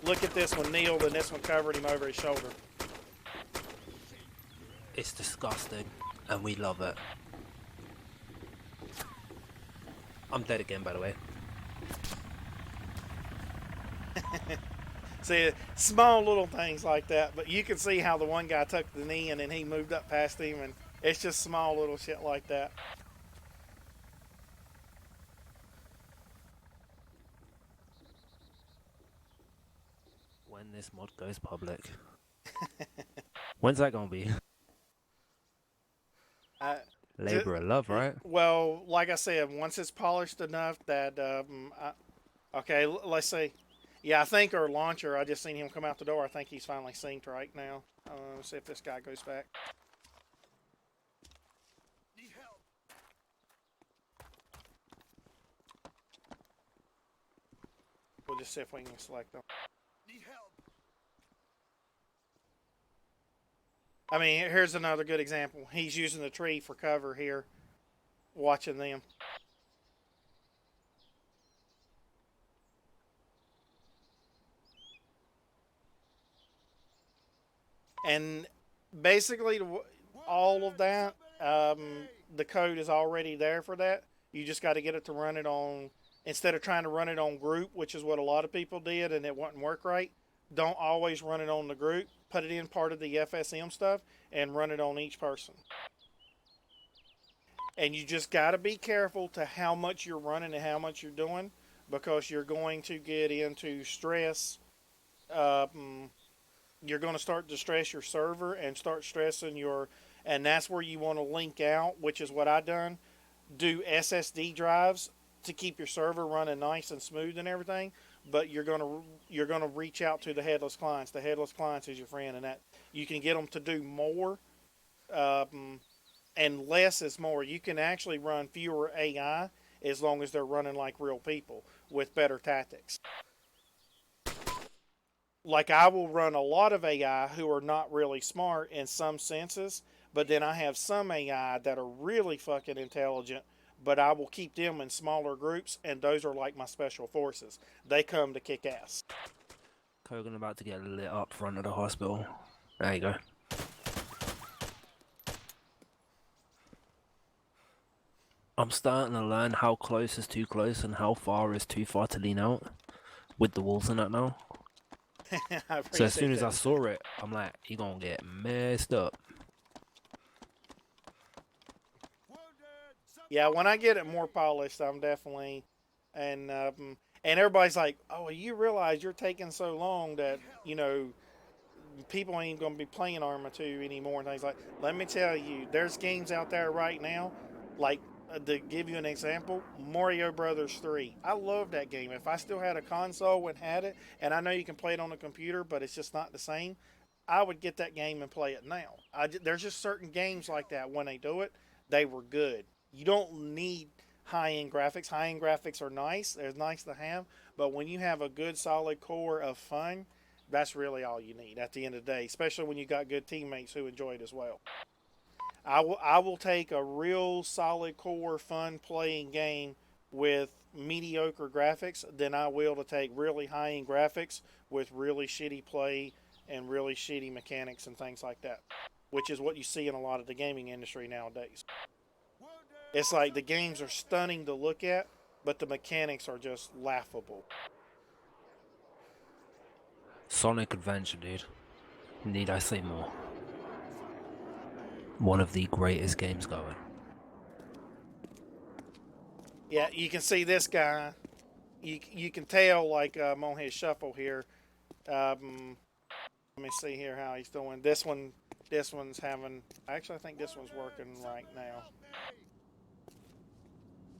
Look at this one kneeled and this one covered him over his shoulder. It's disgusting, and we love it. I'm dead again, by the way. See, small little things like that, but you can see how the one guy took the knee and then he moved up past him, and it's just small little shit like that. When this mod goes public. When's that gonna be? I, Labor of love, right? well, like I said, once it's polished enough that, okay, let's see. Yeah, I think our launcher, I just seen him come out the door. I think he's finally synced right now. Let's see if this guy goes back. We'll just see if we can select them. I mean, here's another good example. He's using the tree for cover here, watching them. And basically, all of that, the code is already there for that. You just got to get it to run it on, instead of trying to run it on group, which is what a lot of people did and it wouldn't work right. Don't always run it on the group. Put it in part of the FSM stuff and run it on each person. And you just got to be careful to how much you're running and how much you're doing, because you're going to get into stress. You're going to start to stress your server and start stressing your, and that's where you want to link out, which is what I done. Do SSD drives to keep your server running nice and smooth and everything, but you're gonna reach out to the headless clients. The headless clients is your friend, and that you can get them to do more, and less is more. You can actually run fewer AI as long as they're running like real people with better tactics. Like, I will run a lot of AI who are not really smart in some senses, but then I have some AI that are really fucking intelligent, but I will keep them in smaller groups, and those are like my special forces. They come to kick ass. Kogan about to get lit up front of the hospital. There you go. I'm starting to learn how close is too close and how far is too far to lean out with the walls and that now. So as soon as I saw it, I'm like, you gonna get messed up. Yeah, when I get it more polished, I'm definitely, and everybody's like, "Oh, you realize you're taking so long that people ain't gonna be playing Arma 2 anymore," and things like. Let me tell you, there's games out there right now, like, to give you an example, Mario Brothers 3. I love that game. If I still had a console and had it, and I know you can play it on a computer, but it's just not the same, I would get that game and play it now. There's just certain games like that. When they do it, they were good. You don't need high-end graphics. High-end graphics are nice. They're nice to have, but when you have a good solid core of fun, that's really all you need at the end of the day, especially when you got good teammates who enjoy it as well. I will take a real solid core fun playing game with mediocre graphics than I will to take really high end graphics with really shitty play and really shitty mechanics and things like that, which is what you see in a lot of the gaming industry nowadays. It's like the games are stunning to look at, but the mechanics are just laughable. Sonic Adventure, dude. Need I say more? One of the greatest games going. Yeah, you can see this guy. You can tell, like, on his shuffle here. Um, Let me see here how he's doing. This one's having. Actually, I think this one's working right now.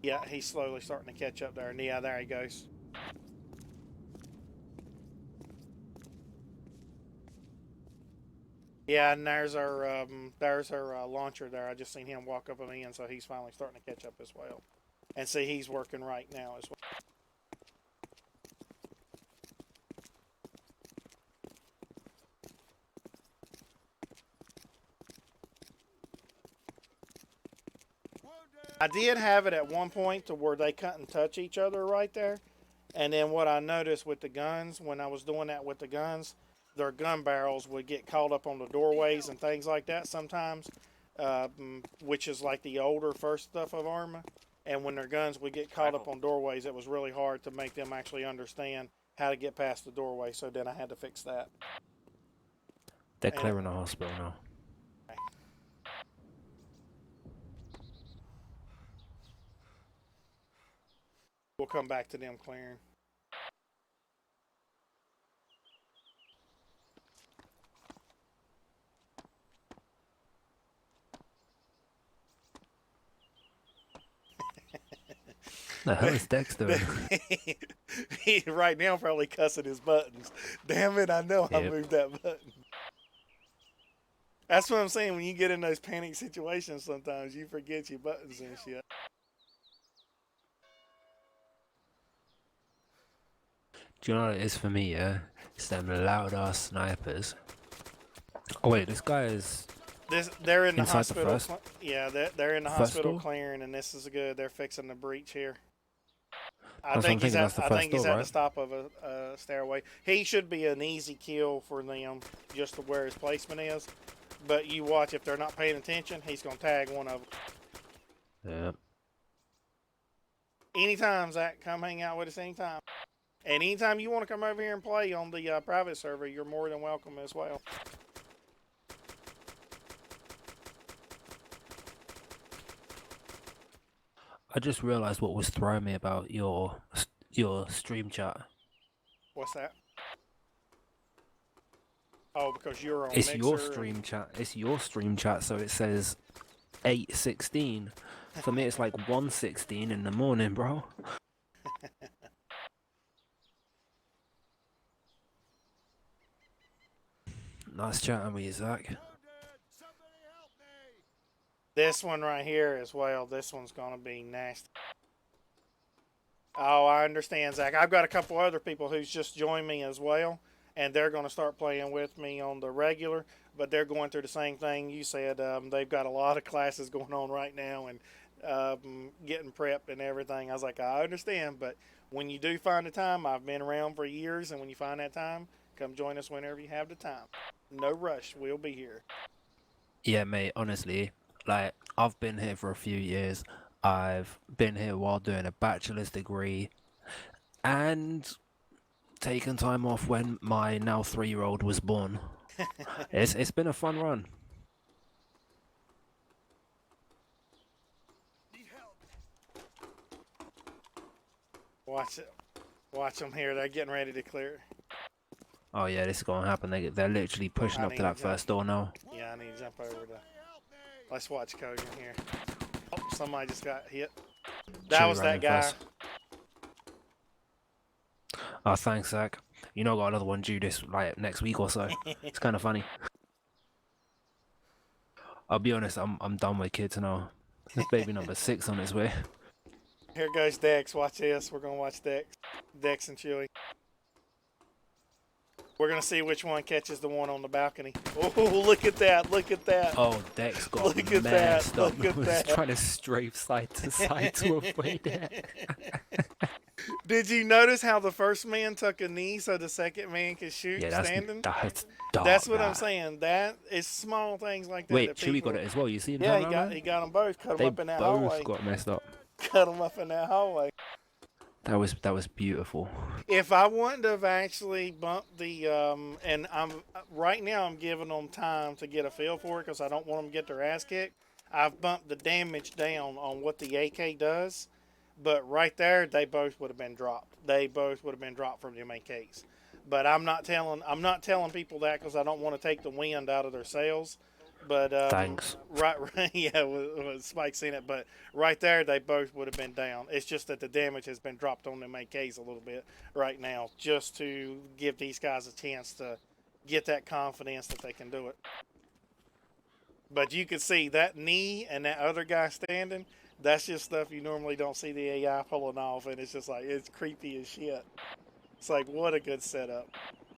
Yeah, he's slowly starting to catch up there. And yeah, there he goes. Yeah, and there's our launcher there. I just seen him walk up on the end, so he's finally starting to catch up as well. And see, he's working right now as well. I did have it at one point to where they couldn't touch each other right there, And then what I noticed with the guns, when I was doing that with the guns, their gun barrels would get caught up on the doorways and things like that sometimes, which is like the older first stuff of ArmA. And when their guns would get caught up on doorways, it was really hard to make them actually understand how to get past the doorway. So then I had to fix that. They're clearing the hospital now. We'll come back to them clearing. The hell is Dex doing? He right now probably cussing his buttons. Damn it, I know I moved that button. That's what I'm saying. When you get in those panic situations, sometimes you forget your buttons and shit. Do you know what it is for me, yeah? It's them loud ass snipers. Oh wait, this guy is... They're in the inside hospital. the first? Yeah, they're in the First hospital door? clearing, and this is good. They're fixing the breach here. I think he's at the top of a stairway. He should be an easy kill for them, just to where his placement is. But you watch, if they're not paying attention, he's gonna tag one of them. Yeah. Anytime, Zach, come hang out with us anytime. And anytime you want to come over here and play on the private server, you're more than welcome as well. I just realized what was throwing me about your stream chat. What's that? Oh, because you're on It's Mixer your stream chat. It's your stream chat, so it says 8:16. For me, it's like 1:16 in the morning, bro. Nice chatting with you, Zach. This one right here as well. This one's gonna be nasty. Oh, I understand, Zach. I've got a couple other people who's just joined me as well, and they're going to start playing with me on the regular, but they're going through the same thing you said. They've got a lot of classes going on right now and getting prepped and everything. I was like, I understand, but when you do find the time, I've been around for years, and when you find that time, come join us whenever you have the time. No rush. We'll be here. Yeah, mate, honestly, like, I've been here for a few years. I've been here while doing a bachelor's degree and taken time off when my now 3-year-old was born. It's been a fun run. Watch it. Watch them here. They're getting ready to clear. Oh yeah, this is gonna happen. They're literally pushing up to that first door now. Yeah, I need to jump over to... Let's watch Kogan here. Oh, somebody just got hit. That was that guy. Oh, thanks, Zach. You know, I got another one due this like next week or so. It's kind of funny. I'll be honest, I'm done with kids now. There's baby number 6 on its way. Here goes Dex. Watch this. We're gonna watch Dex and Chewy. We're gonna see which one catches the one on the balcony. Oh, look at that! Look at that! Oh, Dex got look at that! Look at that! Trying to strafe side to side to avoid it. Did you notice how the first man took a knee so the second man could shoot standing? That's what I'm saying. That is small things like that. Wait, that Chewy got it as well. You see him? Yeah, he got them both. Cut them up in that hallway. They both got messed up. Cut them up in that hallway. That was beautiful. If I wanted to have actually bumped the and right now I'm giving them time to get a feel for it because I don't want them to get their ass kicked. I've bumped the damage down on what the AK does, but right there they both would have been dropped. They both would have been dropped from them AKs. But I'm not telling people that because I don't want to take the wind out of their sails. But thanks. Right, yeah, with Spike seen it, but right there they both would have been down. It's just that the damage has been dropped on them AKs a little bit right now, just to give these guys a chance to get that confidence that they can do it. But you can see that knee and that other guy standing. That's just stuff you normally don't see the AI pulling off, and it's just like it's creepy as shit. It's like what a good setup.